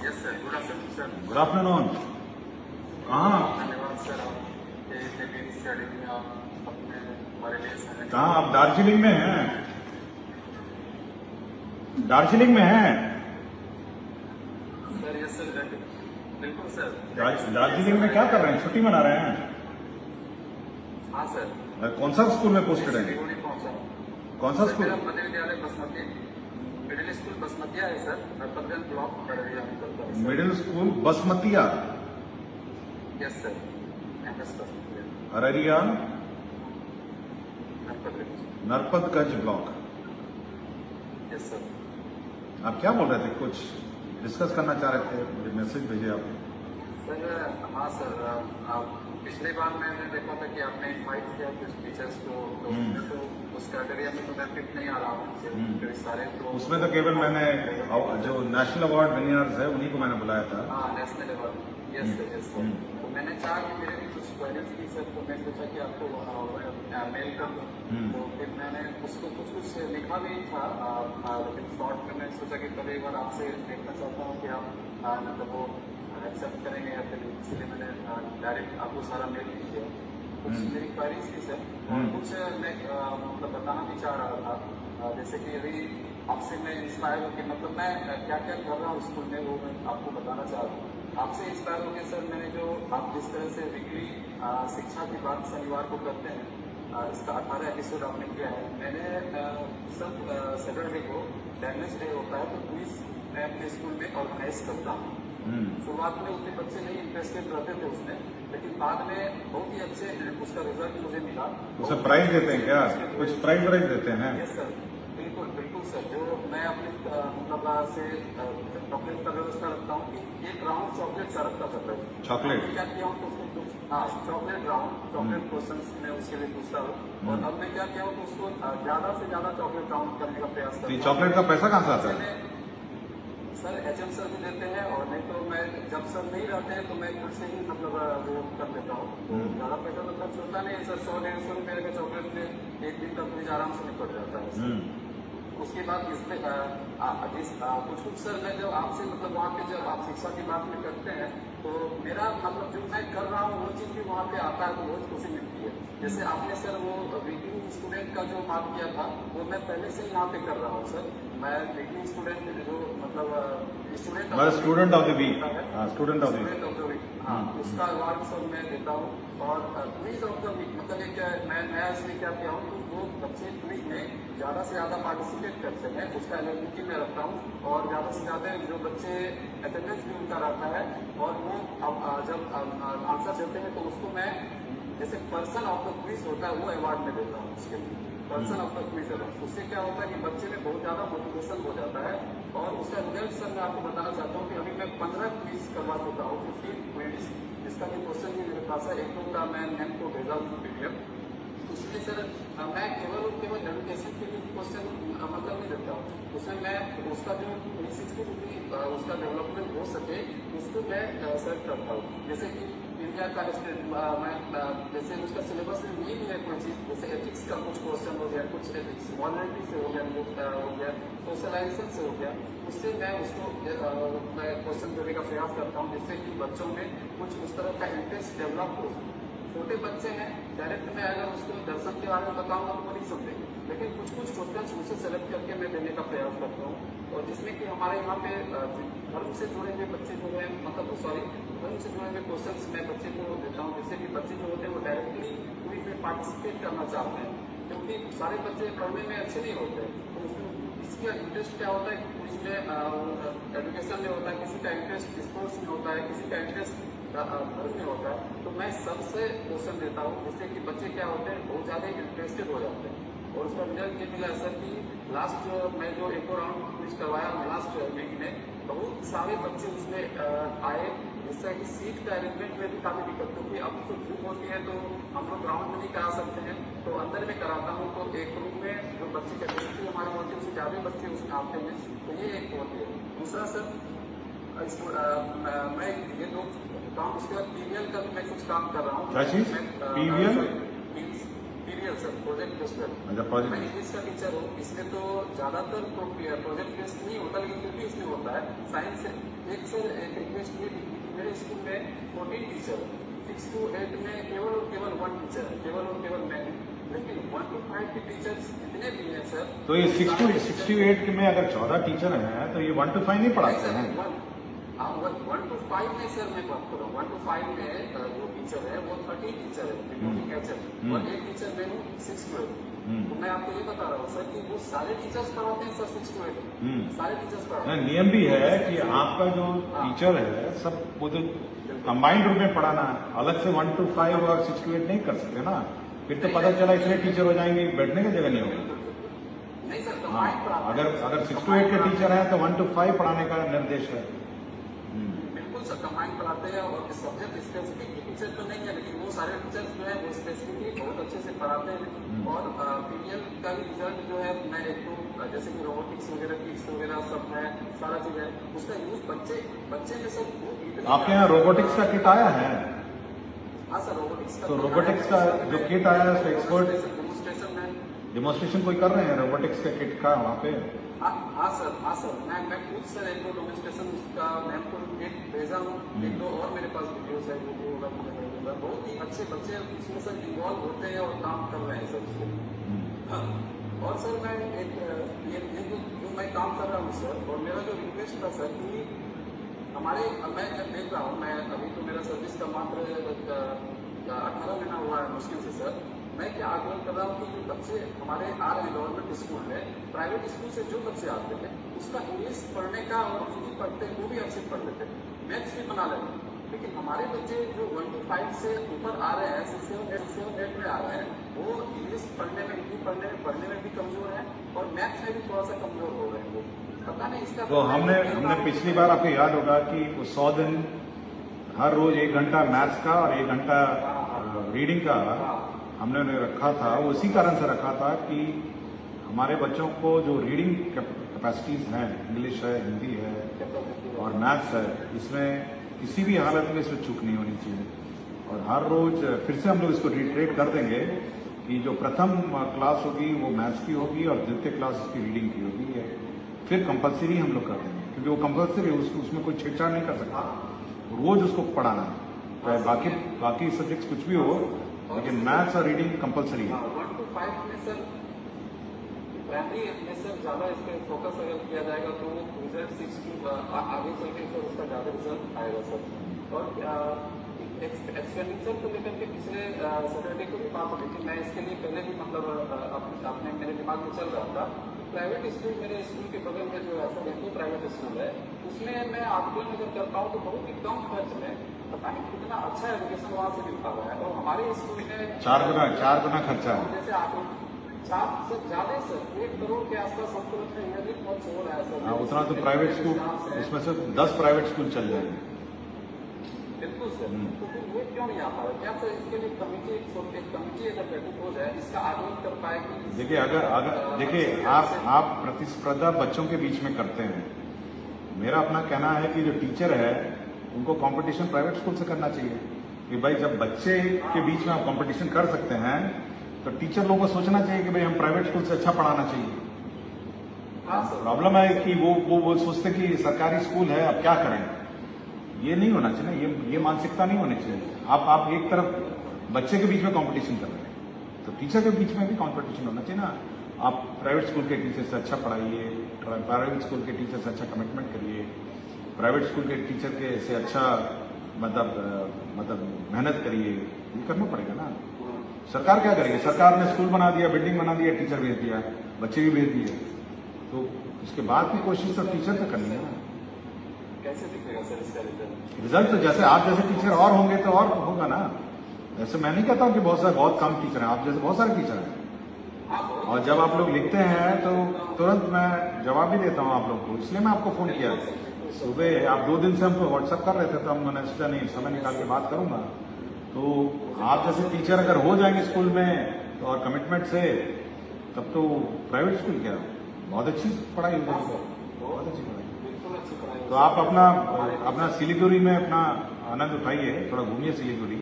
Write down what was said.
Yes sir, good afternoon sir. Good afternoon. कहाँ धन्यवाद sir, आपके इतने मेरी स्टडी में आप अपने हमारे लिए समय कहाँ आप दार्जिलिंग में हैं? दार्जिलिंग में हैं? सर। यस सर, बिल्कुल सर। दार्जिलिंग में क्या कर रहे हैं? छुट्टी मना रहे हैं? हाँ सर। कौन सा स्कूल में पोस्टेड है? सिलीगुड़ी पहुंचा। कौन सा सर, स्कूल? मेरा मध्य विद्यालय बसमती मिडिल स्कूल बसमतिया है सर, नरपतगंज ब्लॉक बड़रिया में चलता है सर। मिडिल स्कूल बसमतिया, यस सर, MS बसमतिया, Araria Narpatganj. Narpatganj block. Yes sir. आप क्या बोल रहे थे? कुछ डिस्कस करना चाह रहे थे, मुझे मैसेज भेजे आपने। सर हाँ सर, आप पिछले बार मैंने देखा था कि आपने इनवाइट किया कुछ टीचर्स को, तो उस क्राइटेरिया में तो मैं फिट नहीं आ रहा हूँ फिर सारे। तो उसमें तो केवल मैंने जो नेशनल अवार्ड विनर्स है उन्हीं को मैंने बुलाया था। हाँ, national award. Yes sir, yes sir. तो मैंने चाहा कि मेरे भी कुछ क्वेरीज की सर, तो मैं सोचा कि आपको मेल कर दूँ। तो फिर मैंने उसको कुछ लिखा भी था, लेकिन शॉर्ट में मैं सोचा कि पहले एक बार आपसे देखना चाहता हूँ कि आप मतलब वो एक्सेप्ट करेंगे या फिर, इसलिए मैंने डायरेक्ट आपको सारा मेल किया। कुछ मेरी क्वेरीज थी सर, और कुछ मैं मतलब बताना भी चाह रहा था। जैसे कि अभी आपसे मैं इंस्पायर होकर, मतलब मैं क्या क्या कर रहा हूँ स्कूल में, वो मैं आपको बताना चाह रहा हूँ। आपसे इंस्पायर होकर सर, मैंने जो आप जिस तरह से वीकली शिक्षा की बात शनिवार को करते हैं, इसका 18 एपिसोड आपने किया है। मैंने सब सैटरडे को लैंग्वेज डे होता है, तो क्विज मैं अपने स्कूल में ऑर्गेनाइज करता हूँ। शुरुआत में उतने बच्चे नहीं इंटरेस्टेड रहते थे उसमें, लेकिन बाद में बहुत ही अच्छे उसका रिजल्ट मुझे मिला। उसे प्राइज देते हैं क्या? कुछ प्राइज देते हैं? यस सर, बिल्कुल बिल्कुल सर। जो मैं अपने मतलब से चॉकलेट का व्यवस्था रखता हूँ कि एक राउंड चॉकलेट का रखता था। चॉकलेट? क्या किया हूँ तो उसको, हाँ, चॉकलेट राउंड, चॉकलेट क्वेश्चन मैं उसके लिए पूछता हूँ। और अब मैं क्या किया हूँ तो उसको ज्यादा से ज्यादा चॉकलेट राउंड करने का प्रयास करता हूँ। चॉकलेट का पैसा कहाँ से आता है? सर HM सर भी देते हैं, और नहीं तो मैं जब सर नहीं रहते हैं तो मैं खुद से ही मतलब वो कर लेता हूँ। तो ज्यादा पैसा तो खर्च होता नहीं है सर, 100-150 रुपये के चॉकलेट में एक दिन का मुझे आराम से निकल जाता है। उसके बाद इसमें कुछ सर, मैं जब आपसे मतलब वहाँ पे जब आप शिक्षा की बात में करते हैं, तो मेरा मतलब जो मैं कर रहा हूँ वो चीज भी वहाँ पे आता है, तो बहुत खुशी मिलती है। जैसे आपने सर वो वीकिंग स्टूडेंट का जो बात किया था, वो मैं पहले से ही यहाँ पे कर रहा हूँ सर। मैं वीकिंग स्टूडेंट जो मतलब student of the week, student of the week, हाँ, उसका अवार्ड सब मैं देता हूँ। और क्विज ऑफ द वीक मतलब एक मैं नया इसलिए क्या किया हूँ कि वो बच्चे क्विज में ज्यादा से ज्यादा पार्टिसिपेट करते हैं, उसका एलिजिबिलिटी में रखता हूँ। और ज्यादा से ज्यादा जो बच्चे अटेंडेंस भी उनका रहता है, और वो अब जब आंसर देते हैं तो उसको मैं जैसे पर्सन ऑफ द क्विज होता है वो अवार्ड में देता हूँ उसके लिए, person of the quiz award. उससे क्या होता है कि बच्चे में बहुत ज्यादा मोटिवेशन हो जाता है। और उसका रिजल्ट सर मैं आपको बताना चाहता हूँ कि अभी मैं 15 क्विज करवा चुका हूँ, 15 क्विज, जिसका भी क्वेश्चन भी मेरे पास है। एक दो का मैं मैम को भेजा हूँ PDF। उसमें सर मैं केवल एजुकेशन के लिए क्वेश्चन मतलब नहीं देता हूँ, उसमें मैं उसका जो उसका डेवलपमेंट हो सके उसको मैं सर्च करता हूँ। जैसे कि इंडिया का मैं जैसे उसका सिलेबस में नहीं है कोई चीज, जैसे एथिक्स का कुछ क्वेश्चन हो गया, कुछ एथिक्स मॉरलिटी से हो गया, सोशलाइजेशन से हो गया, उससे मैं उसको मैं क्वेश्चन देने का प्रयास करता हूँ, जिससे कि बच्चों में कुछ उस तरह का इंटरेस्ट डेवलप हो। छोटे बच्चे हैं, डायरेक्ट मैं अगर उसको दर्शन के बारे में बताऊंगा तो वो नहीं समझेंगे, लेकिन कुछ क्वेश्चन उसे सेलेक्ट करके मैं देने का प्रयास करता हूँ। और जिसमें कि हमारे यहाँ पे धर्म से जुड़े हुए बच्चे जो है, मतलब धर्म से जुड़े हुए क्वेश्चन मैं बच्चे को देता हूँ, जिससे कि बच्चे जो होते हैं वो डायरेक्टली क्विज में पार्टिसिपेट करना चाहते हैं, क्योंकि सारे बच्चे पढ़ने में अच्छे नहीं होते। तो इसका इंटरेस्ट क्या होता है, क्विज में एजुकेशन में होता है, किसी का इंटरेस्ट स्पोर्ट्स में होता है, किसी का इंटरेस्ट धर्म में होता है। तो मैं सबसे क्वेश्चन देता हूँ, जिससे कि बच्चे क्या होते हैं बहुत ज्यादा इंटरेस्टेड हो जाते हैं। और उसका रिजल्ट ये मिला सर कि लास्ट मैं जो एक और राउंड क्विज करवाया लास्ट वीक में, बहुत सारे बच्चे उसमें आए, जिससे कि सीट का अरेंजमेंट में भी काफी दिक्कत, क्योंकि अब तो धूप होती है तो हम लोग ग्राउंड में नहीं करा सकते हैं, तो अंदर में कराता हूँ। तो एक रूम में जो बच्चे कैपेसिटी हमारे होती है उससे ज्यादा बच्चे उसमें आते हैं, तो ये एक होती है। दूसरा सर मैं ये दो काम, उसके बाद PVL का भी मैं कुछ काम कर रहा हूँ। क्या चीज? PVL? Sir, project based. अच्छा प्रोजेक्ट। मैं इंग्लिश का टीचर हूँ, इसमें तो ज्यादातर प्रोजेक्ट बेस्ड नहीं होता, लेकिन फिर भी इसमें होता है। साइंस एक सर एक रिक्वेस्ट ये थी कि मेरे स्कूल में 14 टीचर, 6 to 8 में केवल और केवल 1 टीचर है, केवल और केवल मैं हूँ। लेकिन 1 to 5 के टीचर्स जितने भी हैं सर, तो ये 6 to 8 में अगर 14 टीचर हैं तो ये 1 to 5 नहीं पढ़ाते हैं? 1 to 5 में सर मैं बात कर रहा हूँ। 1 to 5 में जो टीचर है वो 30 टीचर है, और एक टीचर मैं हूँ 6 to 8। तो मैं आपको ये बता रहा हूँ सर कि वो सारे टीचर्स पढ़ाते हैं सर 6 to 8, सारे टीचर्स पढ़ाते हैं। नियम भी है कि आपका जो टीचर है सब वो तो कंबाइंड रूप में पढ़ाना है, अलग से 1 to 5 और 6 to 8 नहीं कर सकते ना। फिर तो पता चला इतने टीचर हो जाएंगे, बैठने की जगह नहीं होगी। नहीं सर, हाँ, अगर 6 to 8 के टीचर हैं तो 1 to 5 पढ़ाने का निर्देश है। बिल्कुल सर, कंबाइंड पढ़ाते हैं, और सब्जेक्ट स्पेसिफिक टीचर तो नहीं है, लेकिन वो सारे टीचर्स जो है वो स्पेसिफिकली बहुत अच्छे से पढ़ाते हैं। और पीडीएल का भी रिजल्ट जो है, मैं एक तो जैसे कि रोबोटिक्स वगैरह, किट्स वगैरह सब है, सारा चीज है, उसका यूज बच्चे में सब आपके यहाँ रोबोटिक्स का किट आया है? हाँ सर, रोबोटिक्स का। तो रोबोटिक्स का जो किट आया है उसका एक्सपर्ट डेमोन्स्ट्रेशन है, डेमोन्स्ट्रेशन कोई कर रहे हैं रोबोटिक्स के किट का वहाँ पे? हाँ सर, मैं खुद सर एक दो डेमोन्स्ट्रेशन का मैं आपको किट भेजा हूँ, एक दो और मेरे पास वीडियोस है, वीडियो होगा, बहुत ही अच्छे बच्चे इसमें सर इन्वॉल्व होते हैं और काम कर रहे हैं सर उसको। और सर मैं ये जो मैं काम कर रहा हूँ सर, और मेरा जो रिक्वेस्ट था सर कि हमारे, मैं देख रहा हूँ, मैं अभी तो मेरा सर्विस का मात्र 18 महीना हुआ है मुश्किल से सर। मैं क्या आग्रह कर रहा हूँ कि जो बच्चे हमारे आ रहे हैं गवर्नमेंट स्कूल में, प्राइवेट स्कूल से जो बच्चे आते हैं उसका इंग्लिश पढ़ने का, और हिंदी पढ़ते हैं वो भी अच्छे पढ़ लेते हैं, मैथ्स भी बना लेते हैं। लेकिन हमारे बच्चे जो 1 to 5 से ऊपर आ रहे हैं, 6 7 8 में आ रहे हैं, वो इंग्लिश पढ़ने में, हिंदी पढ़ने में भी कमजोर है, और मैथ्स में भी थोड़ा सा कमजोर हो रहे हैं वो। पता नहीं इसका। तो हमने पिछली बार आपको याद होगा कि वो 100 दिन हर रोज 1 घंटा मैथ्स का और 1 घंटा रीडिंग का हमने उन्हें रखा था। वो इसी कारण से रखा था कि हमारे बच्चों को जो रीडिंग कैपेसिटीज हैं, इंग्लिश है, हिंदी है और मैथ्स है, इसमें किसी भी हालत में इसमें चूक नहीं होनी चाहिए। और हर रोज फिर से हम लोग इसको रिट्रेट कर देंगे कि जो प्रथम क्लास होगी वो मैथ्स की होगी और द्वितीय क्लास इसकी रीडिंग की होगी, फिर कंपलसरी हम लोग कर देंगे, क्योंकि वो कंपलसरी उसमें कोई छेड़छाड़ नहीं कर सकता, रोज उसको पढ़ाना है, चाहे बाकी सब्जेक्ट्स कुछ भी हो, लेकिन मैथ्स और रीडिंग कंपलसरी है। 1 to 5 में सर प्राइमरी में सर ज्यादा इस पर फोकस अगर किया जाएगा तो रिजल्ट 6 to आगे चल के सर उसका ज्यादा रिजल्ट आएगा सर। और एक्सपेंडिचर को लेकर के पिछले सैटरडे को भी बात हुई थी, मैं इसके लिए पहले भी मतलब अपने मेरे दिमाग में चल रहा था। प्राइवेट स्कूल, मेरे स्कूल के बगल में जो है एक प्राइवेट स्कूल है, उसमें मैं आकलन अगर करता हूँ तो बहुत ही कम खर्च में पता नहीं कितना अच्छा एजुकेशन वहाँ से मिलता हुआ है। और हमारे स्कूल में 4 गुना खर्चा है। जैसे आप 4 से ज्यादा सर 1 करोड़ के आसपास हमको लगता है ईयरली खर्च हो रहा है सर। हाँ, उतना तो प्राइवेट स्कूल, उसमें से 10 प्राइवेट स्कूल चल जाएंगे। बिल्कुल सर, तो फिर ये क्यों नहीं आता है? क्या सर इसके लिए कमिटी अगर गठित हो जाए, इसका आकलन कर पाए कि देखिए अगर देखिए आप प्रतिस्पर्धा बच्चों के बीच में करते हैं। मेरा अपना कहना है कि जो टीचर है उनको कंपटीशन प्राइवेट स्कूल से करना चाहिए कि भाई जब बच्चे के बीच में आप कंपटीशन कर सकते हैं तो टीचर लोगों को सोचना चाहिए कि भाई हम प्राइवेट स्कूल से अच्छा पढ़ाना चाहिए। प्रॉब्लम है कि वो सोचते कि सरकारी स्कूल है अब क्या करें, ये नहीं होना चाहिए, ये मानसिकता नहीं होनी चाहिए। आप एक तरफ बच्चे के बीच में कंपटीशन कर रहे हैं तो टीचर के बीच में भी कंपटीशन होना चाहिए ना। आप प्राइवेट स्कूल के टीचर से अच्छा पढ़ाइए, प्राइवेट स्कूल के टीचर से अच्छा कमिटमेंट करिए, प्राइवेट स्कूल के टीचर के से अच्छा मतलब मेहनत करिए, ये करना पड़ेगा ना। सरकार क्या करेगी? सरकार ने स्कूल बना दिया, बिल्डिंग बना दिया, टीचर भेज दिया, बच्चे भी भेज दिए, तो उसके बाद की कोशिश तो टीचर पे करनी है ना। कैसे दिखेगा सर इसका रिजल्ट? तो जैसे आप जैसे टीचर और होंगे तो और होगा ना। ऐसे मैं नहीं कहता हूँ कि बहुत कम टीचर हैं, आप जैसे बहुत सारे टीचर हैं, और जब आप लोग लिखते हैं तो तुरंत मैं जवाब भी देता हूँ आप लोग को। इसलिए मैं आपको फोन किया। सुबह आप 2 दिन से हमको व्हाट्सएप कर रहे थे तो मैंने सोचा नहीं, समय निकाल के बात करूंगा। तो आप जैसे टीचर अगर हो जाएंगे स्कूल में तो और कमिटमेंट से, तब तो प्राइवेट स्कूल क्या बहुत अच्छी पढ़ाई हो जाएगी, बहुत अच्छी पढ़ाई। तो आप अपना सिलीगुड़ी में अपना आनंद उठाइए, थोड़ा घूमिए सिलीगुड़ी।